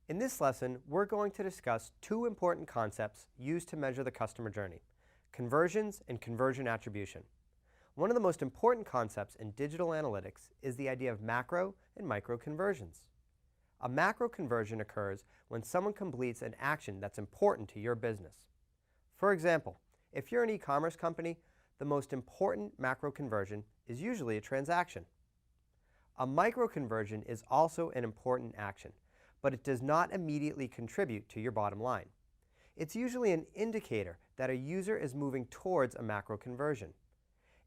In this lesson, we're going to discuss two important concepts used to measure the customer journey: conversions and conversion attribution. One of the most important concepts in digital analytics is the idea of macro and micro conversions. A macro conversion occurs when someone completes an action that's important to your business. For example, if you're an e-commerce company, the most important macro conversion is usually a transaction. A micro conversion is also an important action, but it does not immediately contribute to your bottom line. It's usually an indicator that a user is moving towards a macro conversion.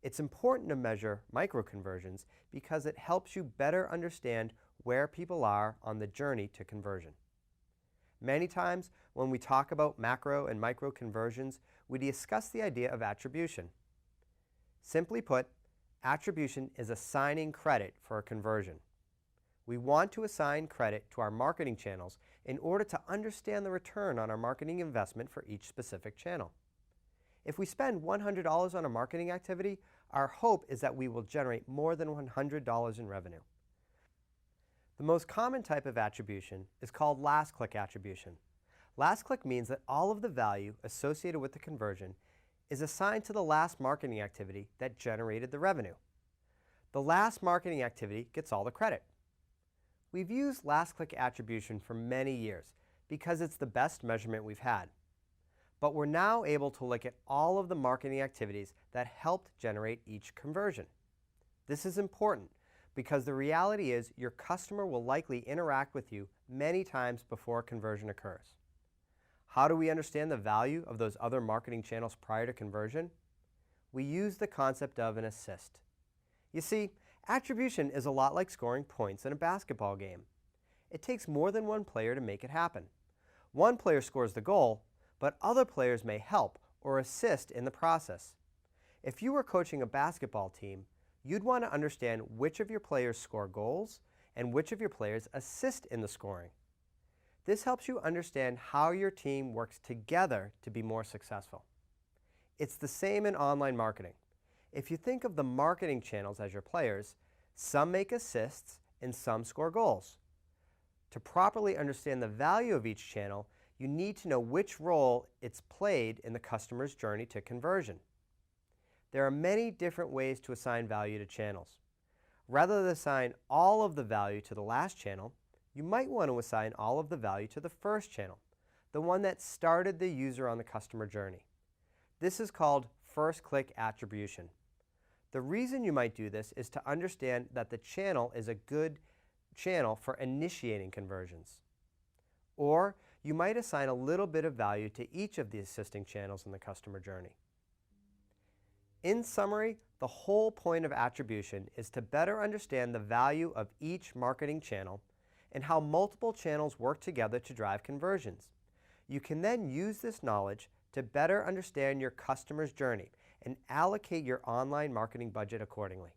It's important to measure micro conversions because it helps you better understand where people are on the journey to conversion. Many times when we talk about macro and micro conversions, we discuss the idea of attribution. Simply put, attribution is assigning credit for a conversion. We want to assign credit to our marketing channels in order to understand the return on our marketing investment for each specific channel. If we spend $100 on a marketing activity, our hope is that we will generate more than $100 in revenue. The most common type of attribution is called last-click attribution. Last-click means that all of the value associated with the conversion is assigned to the last marketing activity that generated the revenue. The last marketing activity gets all the credit. We've used last-click attribution for many years because it's the best measurement we've had. But we're now able to look at all of the marketing activities that helped generate each conversion. This is important because the reality is your customer will likely interact with you many times before a conversion occurs. How do we understand the value of those other marketing channels prior to conversion? We use the concept of an assist. You see, attribution is a lot like scoring points in a basketball game. It takes more than one player to make it happen. One player scores the goal, but other players may help or assist in the process. If you were coaching a basketball team, you'd want to understand which of your players score goals and which of your players assist in the scoring. This helps you understand how your team works together to be more successful. It's the same in online marketing. If you think of the marketing channels as your players, some make assists and some score goals. To properly understand the value of each channel, you need to know which role it's played in the customer's journey to conversion. There are many different ways to assign value to channels. Rather than assign all of the value to the last channel, you might want to assign all of the value to the first channel, the one that started the user on the customer journey. This is called first-click attribution. The reason you might do this is to understand that the channel is a good channel for initiating conversions. Or you might assign a little bit of value to each of the assisting channels in the customer journey. In summary, the whole point of attribution is to better understand the value of each marketing channel and how multiple channels work together to drive conversions. You can then use this knowledge to better understand your customer's journey and allocate your online marketing budget accordingly.